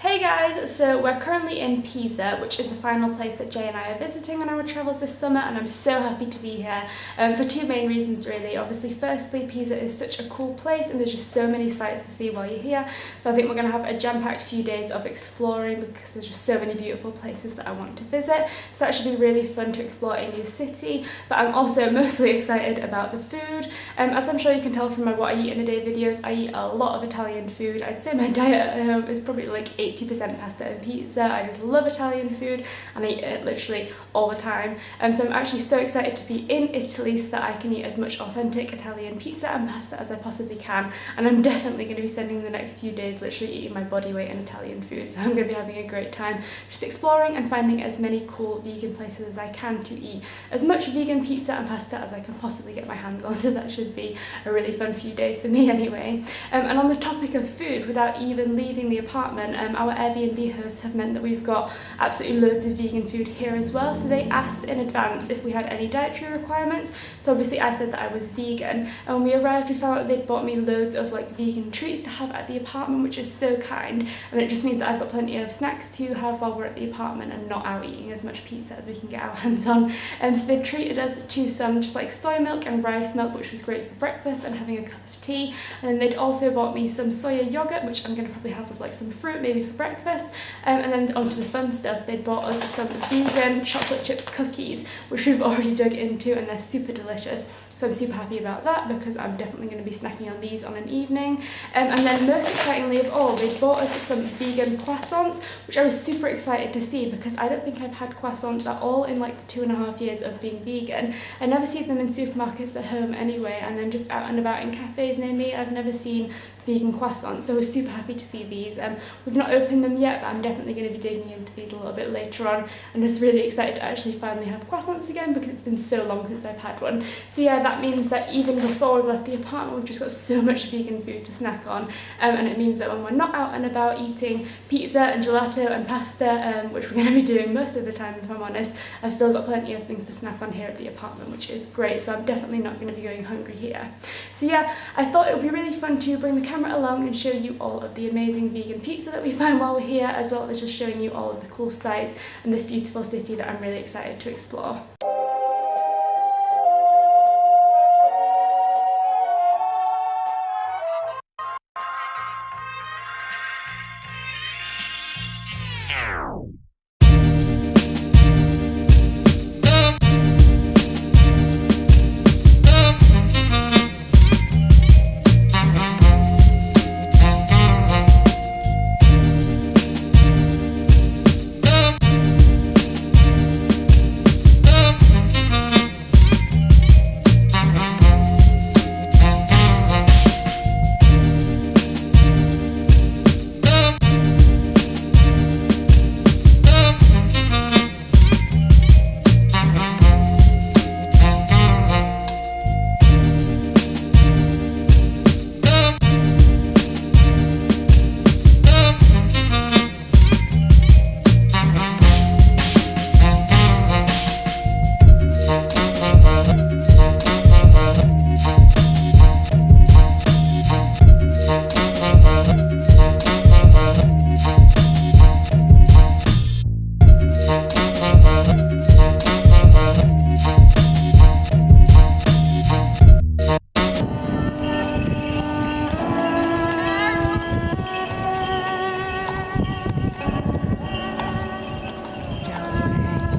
Hey guys, so we're currently in Pisa, which is the final place that Jay and I are visiting on our travels this summer, and I'm so happy to be here for two main reasons really. Obviously, firstly, Pisa is such a cool place and there's just so many sights to see while you're here, so I think we're going to have a jam-packed few days of exploring because there's just so many beautiful places that I want to visit, so that should be really fun to explore a new city. But I'm also mostly excited about the food. As I'm sure you can tell from my what I eat in a day videos, I eat a lot of Italian food. I'd say my diet at home is probably like 80% pasta and pizza. I just love Italian food and I eat it literally all the time. So I'm actually so excited to be in Italy so that I can eat as much authentic Italian pizza and pasta as I possibly can. And I'm definitely going to be spending the next few days literally eating my body weight in Italian food. So I'm going to be having a great time just exploring and finding as many cool vegan places as I can to eat as much vegan pizza and pasta as I can possibly get my hands on. So that should be a really fun few days for me anyway. And on the topic of food, without even leaving the apartment, our Airbnb hosts have meant that we've got absolutely loads of vegan food here as well. So they asked in advance if we had any dietary requirements. So obviously I said that I was vegan, and when we arrived we found out they'd bought me loads of like vegan treats to have at the apartment, which is so kind. And it just means that I've got plenty of snacks to have while we're at the apartment and not out eating as much pizza as we can get our hands on. So they treated us to some just like soy milk and rice milk, which was great for breakfast and having a cup of tea. And then they'd also bought me some soya yogurt, which I'm going to probably have with like some fruit maybe for breakfast. And then onto the fun stuff, they'd bought us some vegan chocolate chip cookies, which we've already dug into, and they're super delicious. So I'm super happy about that because I'm definitely going to be snacking on these on an evening. And then most excitingly of all, they bought us some vegan croissants, which I was super excited to see because I don't think I've had croissants at all in like the 2.5 years of being vegan. I never see them in supermarkets at home anyway, and then just out and about in cafes near me, I've never seen vegan croissants, so I was super happy to see these. We've not opened them yet, but I'm definitely going to be digging into these a little bit later on. I'm just really excited to actually finally have croissants again because it's been so long since I've had one. So yeah, that means that even before we've left the apartment, we've just got so much vegan food to snack on, and it means that when we're not out and about eating pizza and gelato and pasta, which we're going to be doing most of the time if I'm honest, I've still got plenty of things to snack on here at the apartment, which is great. So I'm definitely not going to be going hungry here. So yeah, I thought it would be really fun to bring the camera along and show you all of the amazing vegan pizza that we find while we're here, as well as just showing you all of the cool sights and this beautiful city that I'm really excited to explore.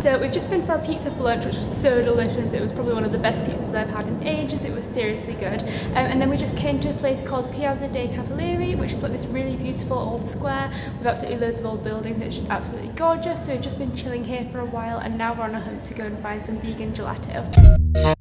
So we've just been for our pizza for lunch, which was so delicious. It was probably one of the best pizzas I've had in ages. It was seriously good. And then we just came to a place called Piazza Dei Cavalieri, which is like this really beautiful old square with absolutely loads of old buildings, and it's just absolutely gorgeous. So we've just been chilling here for a while, and now we're on a hunt to go and find some vegan gelato.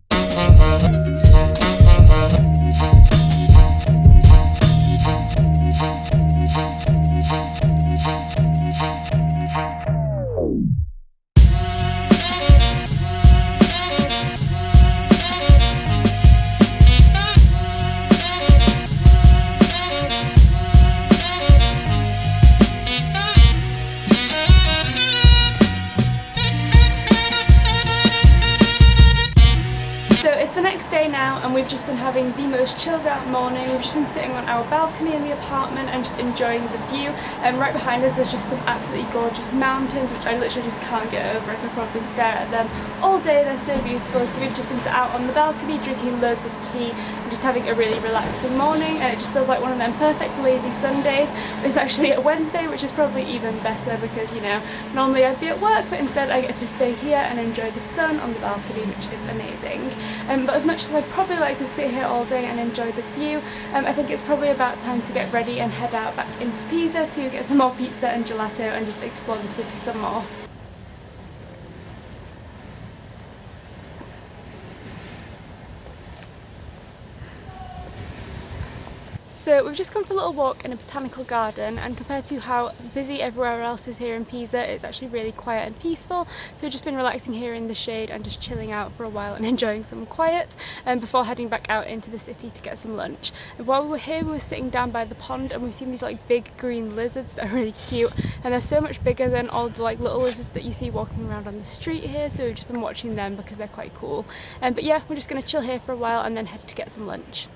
just been having the most chilled out morning. We've just been sitting on our balcony in the apartment and just enjoying the view. And right behind us there's just some absolutely gorgeous mountains which I literally just can't get over. I could probably stare at them all day, they're so beautiful. So we've just been sat out on the balcony drinking loads of tea and just having a really relaxing morning, and it just feels like one of them perfect lazy Sundays. It's actually a Wednesday, which is probably even better because, you know, normally I'd be at work, but instead I get to stay here and enjoy the sun on the balcony, which is amazing. But as much as I'd probably like to sit here all day and enjoy the view, I think it's probably about time to get ready and head out back into Pisa to get some more pizza and gelato and just explore the city some more. So we've just come for a little walk in a botanical garden, and compared to how busy everywhere else is here in Pisa, it's actually really quiet and peaceful. So we've just been relaxing here in the shade and just chilling out for a while and enjoying some quiet before heading back out into the city to get some lunch. And while we were here, we were sitting down by the pond and we've seen these like big green lizards that are really cute, and they're so much bigger than all the like little lizards that you see walking around on the street here, so we've just been watching them because they're quite cool. But yeah, we're just going to chill here for a while and then head to get some lunch.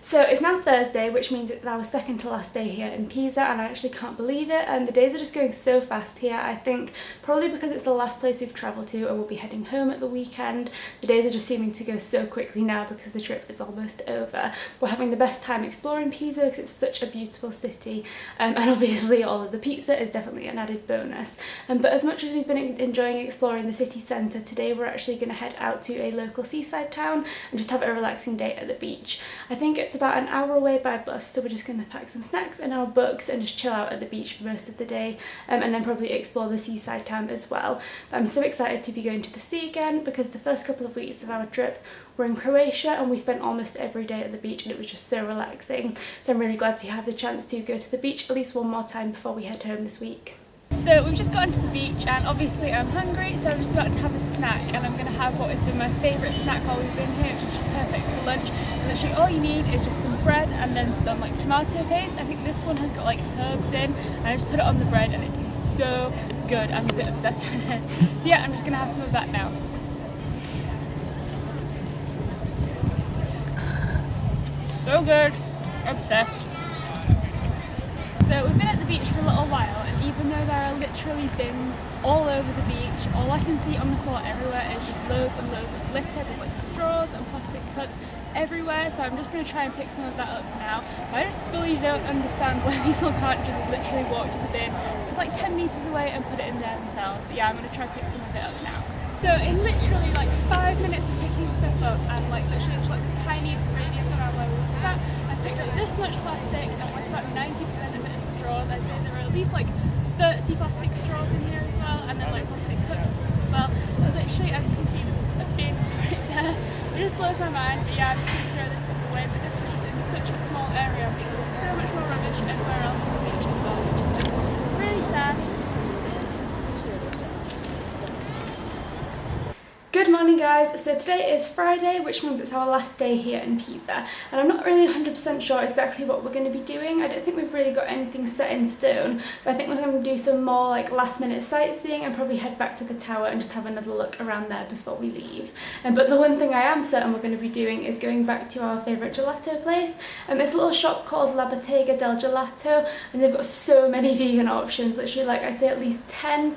So it's now Thursday, which means it's our second to last day here in Pisa, and I actually can't believe it. And the days are just going so fast here. I think probably because it's the last place we've travelled to and we'll be heading home at the weekend. The days are just seeming to go so quickly now because the trip is almost over. We're having the best time exploring Pisa because it's such a beautiful city, and obviously all of the pizza is definitely an added bonus. But as much as we've been enjoying exploring the city centre, today we're actually going to head out to a local seaside town and just have a relaxing day at the beach. I think it's about an hour away by bus, so we're just going to pack some snacks and our books and just chill out at the beach for most of the day, and then probably explore the seaside town as well. But I'm so excited to be going to the sea again because the first couple of weeks of our trip were in Croatia and we spent almost every day at the beach and it was just so relaxing. So I'm really glad to have the chance to go to the beach at least one more time before we head home this week. So we've just gotten to the beach and obviously I'm hungry, so I'm just about to have a snack, and I'm going to have what has been my favourite snack while we've been here, which is just perfect for lunch. And literally all you need is just some bread and then some like tomato paste. I think this one has got like herbs in, and I just put it on the bread and it tastes so good. I'm a bit obsessed with it. So yeah, I'm just going to have some of that now. So good. Obsessed. So we've been at the beach for a little while, and even though there are literally bins all over the beach, all I can see on the floor everywhere is just loads and loads of litter. There's like straws and plastic cups everywhere, so I'm just going to try and pick some of that up now. I just fully don't understand why people can't just literally walk to the bin. It's like 10 metres away and put it in there themselves, but yeah, I'm going to try and pick some of it up now. So in literally like 5 minutes of picking stuff up, and like literally just like the tiniest radius around where we were sat, I picked up this much plastic and like about 90% of it is straws. I'd say there are at least like 30 plastic straws in here as well, and then like plastic cups and stuff as well. And literally, as you can see, there's a bin right there. It just blows my mind, but yeah, I'm just going to throw this stuff away. But this was just in such a small area, which is so much more rubbish everywhere else on the beach as well, which is just really sad. Good morning guys, so today is Friday, which means it's our last day here in Pisa, and I'm not really 100% sure exactly what we're going to be doing. I don't think we've really got anything set in stone, but I think we're going to do some more like last minute sightseeing and probably head back to the tower and just have another look around there before we leave. But the one thing I am certain we're going to be doing is going back to our favourite gelato place, and this little shop called La Bottega del Gelato, and they've got so many vegan options, literally like I'd say at least 10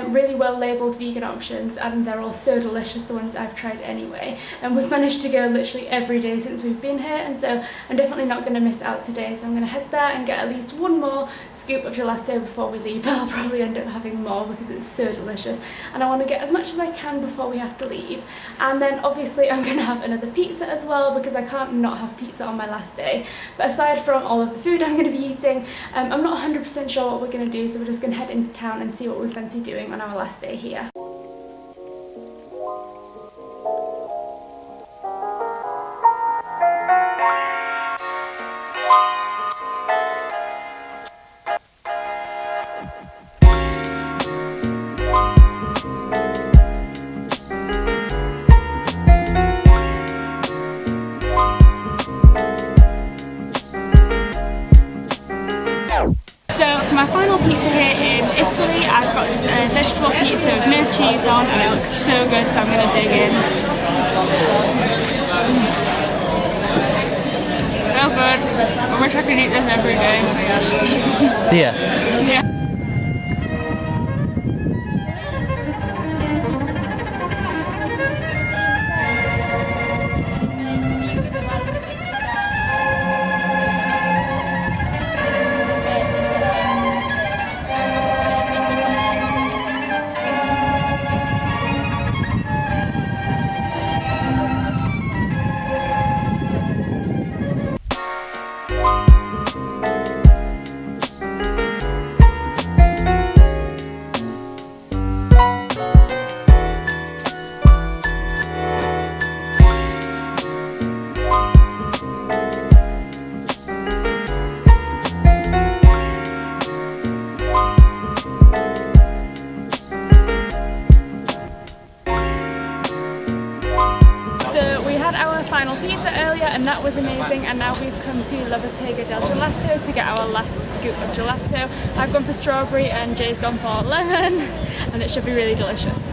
really well labelled vegan options, and they're all so delicious, the ones I've tried anyway, and we've managed to go literally every day since we've been here, and so I'm definitely not going to miss out today, so I'm going to head there and get at least one more scoop of gelato before we leave. I'll probably end up having more because it's so delicious and I want to get as much as I can before we have to leave. And then obviously I'm going to have another pizza as well because I can't not have pizza on my last day. But aside from all of the food I'm going to be eating, I'm not 100% sure what we're going to do, so we're just going to head into town and see what we fancy doing on our last day here. My final pizza here in Italy, I've got just a vegetable pizza with no cheese on, and it looks so good, so I'm going to dig in. So good. I wish I could eat this every day. Yeah. Final pizza earlier and that was amazing, and now we've come to La Bottega del Gelato to get our last scoop of gelato. I've gone for strawberry and Jay's gone for lemon, and it should be really delicious.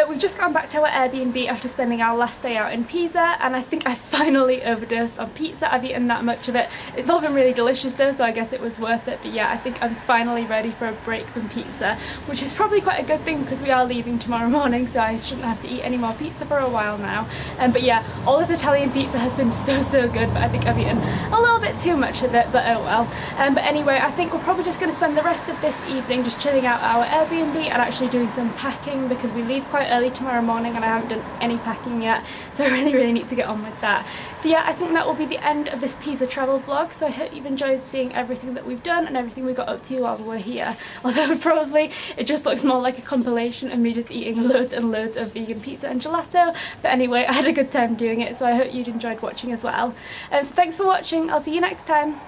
We've just gone back to our Airbnb after spending our last day out in Pisa, and I think I finally overdosed on pizza. I've eaten that much of it. It's all been really delicious though, so I guess it was worth it. But yeah, I think I'm finally ready for a break from pizza, which is probably quite a good thing because we are leaving tomorrow morning, so I shouldn't have to eat any more pizza for a while now. But yeah, all this Italian pizza has been so good, but I think I've eaten a little bit too much of it, but oh well. But anyway, I think we're probably just going to spend the rest of this evening just chilling out our Airbnb and actually doing some packing because we leave quite early tomorrow morning and I haven't done any packing yet, so I really need to get on with that. So yeah, I think that will be the end of this Pisa travel vlog, so I hope you've enjoyed seeing everything that we've done and everything we got up to while we were here, although probably it just looks more like a compilation of me just eating loads and loads of vegan pizza and gelato. But anyway, I had a good time doing it, so I hope you'd enjoyed watching as well. So thanks for watching, I'll see you next time.